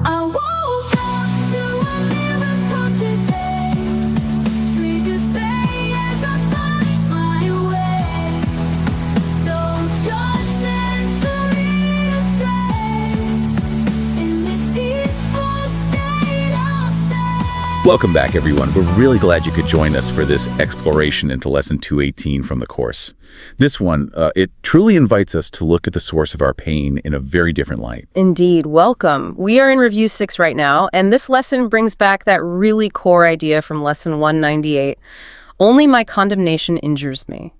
I woke up to a miracle today. Triggers fade as I find my way. No judgment to lead astray. In this peaceful state I'll stay. Welcome back, everyone. We're really glad you could join us for this exploration into Lesson 218 from the course. This one, it truly invites us to look at the source of our pain in a very different light. Indeed. Welcome. We are in Review 6 right now, and this lesson brings back that really core idea from Lesson 198. Only my condemnation injures me.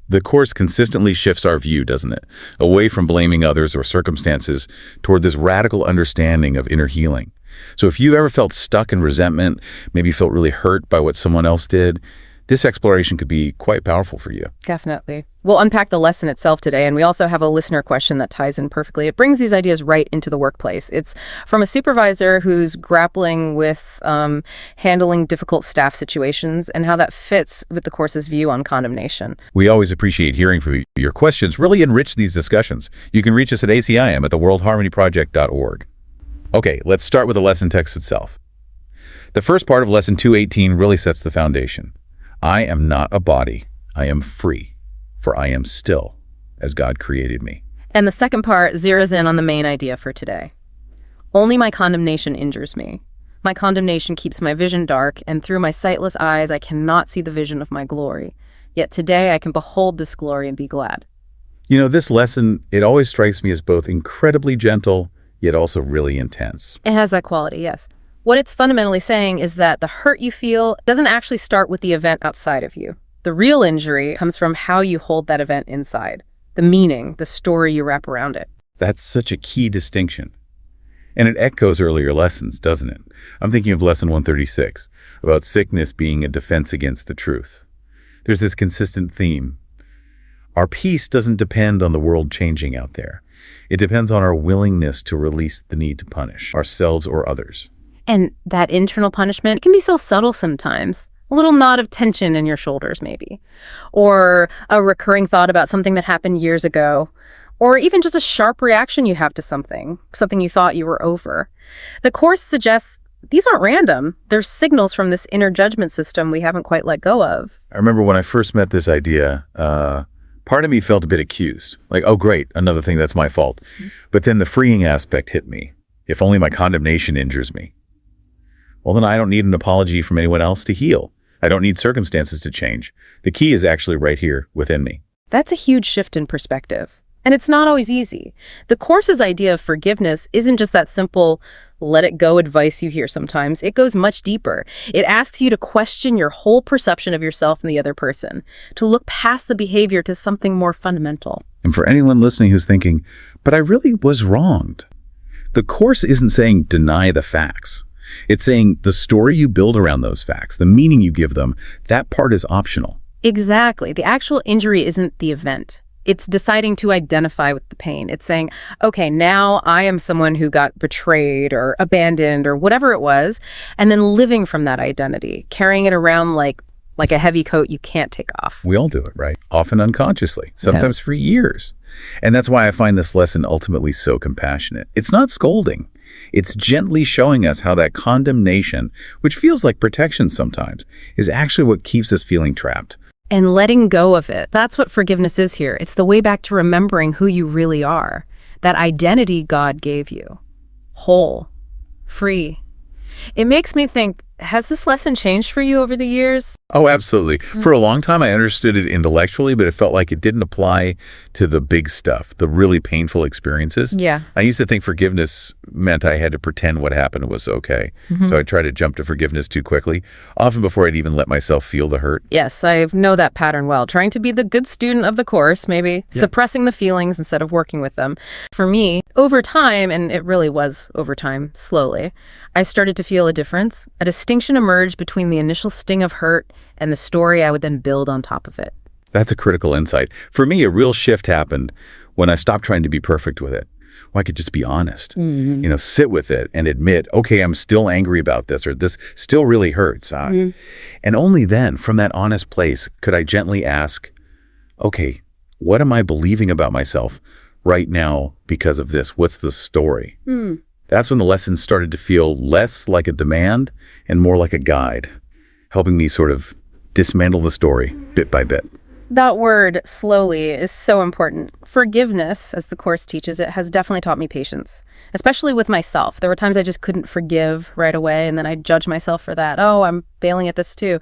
The course consistently shifts our view, doesn't it? Away from blaming others or circumstances toward this radical understanding of inner healing. So if you ever felt stuck in resentment, maybe felt really hurt by what someone else did, this exploration could be quite powerful for you. Definitely. We'll unpack the lesson itself today, and we also have a listener question that ties in perfectly. It brings these ideas right into the workplace. It's from a supervisor who's grappling with handling difficult staff situations and how that fits with the course's view on condemnation. We always appreciate hearing from you. Your questions really enrich these discussions. You can reach us at ACIM at theworldharmonyproject.org. Okay, let's start with the lesson text itself. The first part of Lesson 218 really sets the foundation. I am not a body. I am free, for I am still, as God created me. And the second part zeroes in on the main idea for today. Only my condemnation injures me. My condemnation keeps my vision dark, and through my sightless eyes I cannot see the vision of my glory. Yet today I can behold this glory and be glad. You know, this lesson, it always strikes me as both incredibly gentle, yet also really intense. It has that quality, yes. What it's fundamentally saying is that the hurt you feel doesn't actually start with the event outside of you. The real injury comes from how you hold that event inside, the meaning, the story you wrap around it. That's such a key distinction. And it echoes earlier lessons, doesn't it? I'm thinking of Lesson 136, about sickness being a defense against the truth. There's this consistent theme. Our peace doesn't depend on the world changing out there. It depends on our willingness to release the need to punish ourselves or others. And that internal punishment can be so subtle sometimes. A little nod of tension in your shoulders, maybe. Or a recurring thought about something that happened years ago. Or even just a sharp reaction you have to something you thought you were over. The course suggests these aren't random. They're signals from this inner judgment system we haven't quite let go of. I remember when I first met this idea, part of me felt a bit accused. Like, oh, great, another thing that's my fault. But then the freeing aspect hit me. If only my condemnation injures me. Well, then I don't need an apology from anyone else to heal. I don't need circumstances to change. The key is actually right here within me. That's a huge shift in perspective. And it's not always easy. The course's idea of forgiveness isn't just that simple, let it go advice you hear sometimes. It goes much deeper. It asks you to question your whole perception of yourself and the other person, to look past the behavior to something more fundamental. And for anyone listening who's thinking, but I really was wronged, the course isn't saying deny the facts. It's saying the story you build around those facts, the meaning you give them, that part is optional. Exactly. The actual injury isn't the event. It's deciding to identify with the pain. It's saying, okay, now I am someone who got betrayed or abandoned or whatever it was, and then living from that identity, carrying it around like a heavy coat you can't take off. We all do it, right? Often unconsciously, sometimes for years. And that's why I find this lesson ultimately so compassionate. It's not scolding. It's gently showing us how that condemnation, which feels like protection sometimes, is actually what keeps us feeling trapped. And letting go of it. That's what forgiveness is here. It's the way back to remembering who you really are. That identity God gave you. Whole. Free. It makes me think, has this lesson changed for you over the years? Oh, absolutely. For a long time, I understood it intellectually, but it felt like it didn't apply to the big stuff, the really painful experiences. Yeah. I used to think forgiveness meant I had to pretend what happened was okay. So I'd try to jump to forgiveness too quickly, often before I'd even let myself feel the hurt. Yes, I know that pattern well. Trying to be the good student of the course, maybe suppressing the feelings instead of working with them. For me, over time, and it really was over time, slowly, I started to feel a difference. A distinction emerged between the initial sting of hurt and the story I would then build on top of it. That's a critical insight. For me, a real shift happened when I stopped trying to be perfect with it. Well, I could just be honest, sit with it and admit, okay, I'm still angry about this, or this still really hurts. And only then, from that honest place, could I gently ask, okay, what am I believing about myself right now because of this? What's the story? That's when the lesson started to feel less like a demand and more like a guide, helping me sort of dismantle the story bit by bit. That word, slowly, is so important. Forgiveness, as the Course teaches it, has definitely taught me patience, especially with myself. There were times I just couldn't forgive right away, and then I'd judge myself for that. Oh, I'm failing at this too.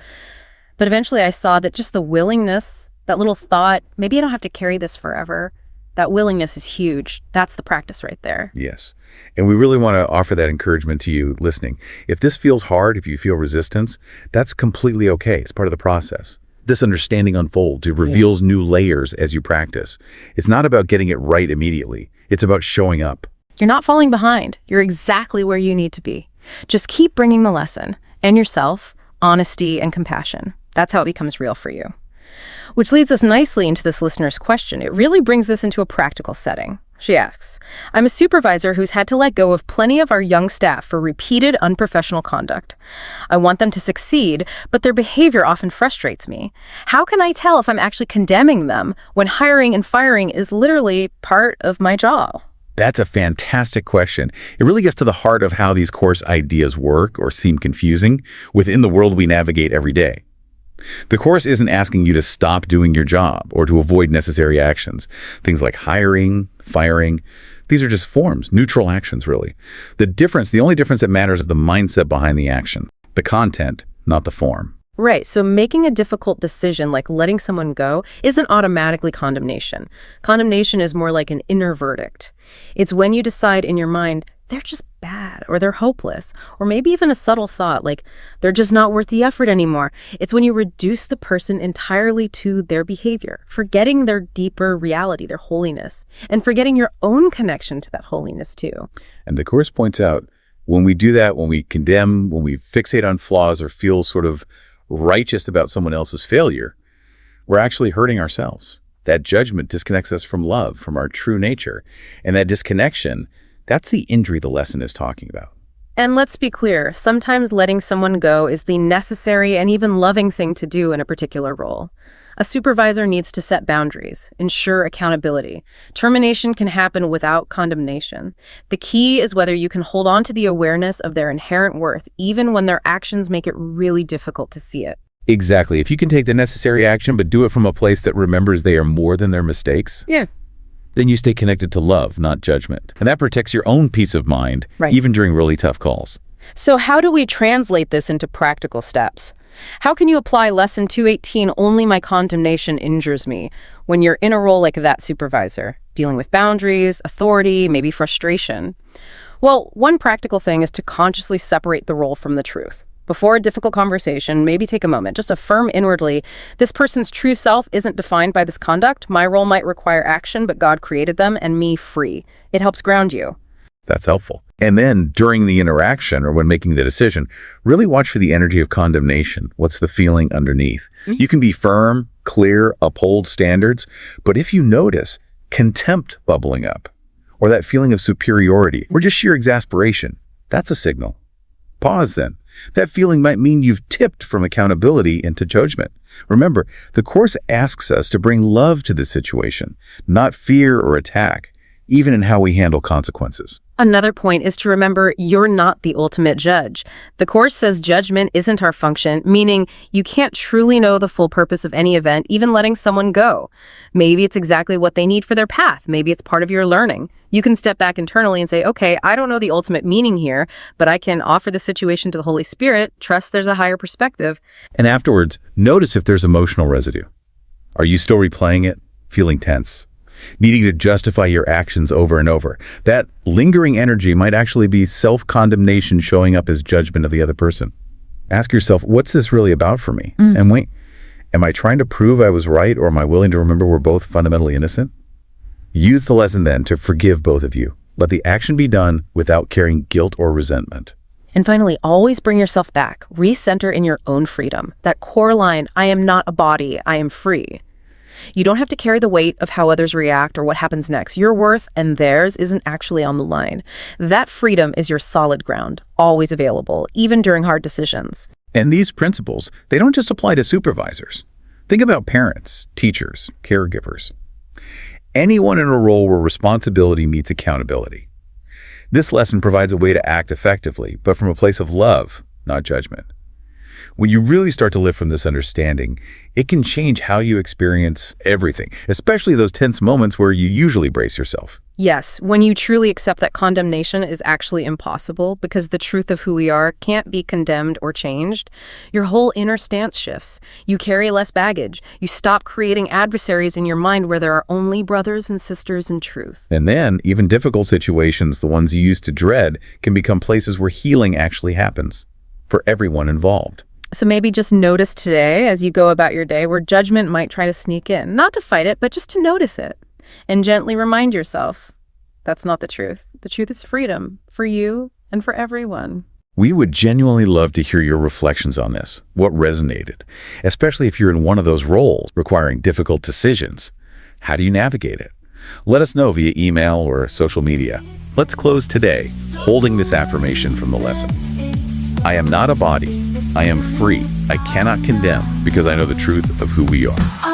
But eventually I saw that just the willingness, that little thought, maybe I don't have to carry this forever, that willingness is huge. That's the practice right there. Yes. And we really want to offer that encouragement to you listening. If this feels hard, if you feel resistance, that's completely okay. It's part of the process. This understanding unfolds. It reveals new layers as you practice. It's not about getting it right immediately. It's about showing up. You're not falling behind. You're exactly where you need to be. Just keep bringing the lesson and yourself, honesty and compassion. That's how it becomes real for you. Which leads us nicely into this listener's question. It really brings this into a practical setting. She asks, I'm a supervisor who's had to let go of plenty of our young staff for repeated unprofessional conduct. I want them to succeed, but their behavior often frustrates me. How can I tell if I'm actually condemning them when hiring and firing is literally part of my job? That's a fantastic question. It really gets to the heart of how these Course ideas work or seem confusing within the world we navigate every day. The Course isn't asking you to stop doing your job or to avoid necessary actions. Things like hiring, firing, these are just forms, neutral actions, really. The only difference that matters is the mindset behind the action, the content, not the form. Right, so making a difficult decision like letting someone go isn't automatically condemnation. Condemnation is more like an inner verdict. It's when you decide in your mind, they're just bad, or they're hopeless, or maybe even a subtle thought like they're just not worth the effort anymore. It's when you reduce the person entirely to their behavior, forgetting their deeper reality, their holiness, and forgetting your own connection to that holiness too. And the Course points out, when we do that, when we condemn, when we fixate on flaws or feel sort of righteous about someone else's failure, we're actually hurting ourselves. That judgment disconnects us from love, from our true nature. And that disconnection, that's the injury the lesson is talking about. And let's be clear, sometimes letting someone go is the necessary and even loving thing to do in a particular role. A supervisor needs to set boundaries, ensure accountability. Termination can happen without condemnation. The key is whether you can hold on to the awareness of their inherent worth, even when their actions make it really difficult to see it. Exactly. If you can take the necessary action, but do it from a place that remembers they are more than their mistakes, then you stay connected to love, not judgment. And that protects your own peace of mind, even during really tough calls. So how do we translate this into practical steps? How can you apply Lesson 218, only my condemnation injures me, when you're in a role like that supervisor, dealing with boundaries, authority, maybe frustration? Well, one practical thing is to consciously separate the role from the truth. Before a difficult conversation, maybe take a moment, just affirm inwardly, this person's true self isn't defined by this conduct. My role might require action, but God created them and me free. It helps ground you. That's helpful. And then during the interaction or when making the decision, really watch for the energy of condemnation. What's the feeling underneath? You can be firm, clear, uphold standards, but if you notice contempt bubbling up, or that feeling of superiority, or just sheer exasperation, that's a signal. Pause then. That feeling might mean you've tipped from accountability into judgment. Remember, the Course asks us to bring love to the situation, not fear or attack, even in how we handle consequences. Another point is to remember you're not the ultimate judge. The Course says judgment isn't our function, meaning you can't truly know the full purpose of any event, even letting someone go. Maybe it's exactly what they need for their path. Maybe it's part of your learning. You can step back internally and say, okay, I don't know the ultimate meaning here, but I can offer the situation to the Holy Spirit, trust there's a higher perspective. And afterwards, notice if there's emotional residue. Are you still replaying it, feeling tense, needing to justify your actions over and over? That lingering energy might actually be self-condemnation showing up as judgment of the other person. Ask yourself, what's this really about for me? And wait, am I trying to prove I was right, or am I willing to remember we're both fundamentally innocent? Use the lesson then to forgive both of you. Let the action be done without carrying guilt or resentment. And finally, always bring yourself back. Recenter in your own freedom. That core line, I am not a body, I am free. You don't have to carry the weight of how others react or what happens next. Your worth and theirs isn't actually on the line. That freedom is your solid ground, always available, even during hard decisions. And these principles, they don't just apply to supervisors. Think about parents, teachers, caregivers. Anyone in a role where responsibility meets accountability. This lesson provides a way to act effectively, but from a place of love, not judgment. When you really start to live from this understanding, it can change how you experience everything, especially those tense moments where you usually brace yourself. Yes, when you truly accept that condemnation is actually impossible because the truth of who we are can't be condemned or changed, your whole inner stance shifts. You carry less baggage. You stop creating adversaries in your mind where there are only brothers and sisters in truth. And then, even difficult situations, the ones you used to dread, can become places where healing actually happens for everyone involved. So maybe just notice today as you go about your day where judgment might try to sneak in. Not to fight it, but just to notice it. And gently remind yourself, that's not the truth. The truth is freedom for you and for everyone. We would genuinely love to hear your reflections on this, what resonated, especially if you're in one of those roles requiring difficult decisions. How do you navigate it? Let us know via email or social media. Let's close today holding this affirmation from the lesson. I am not a body. I am free. I cannot condemn because I know the truth of who we are.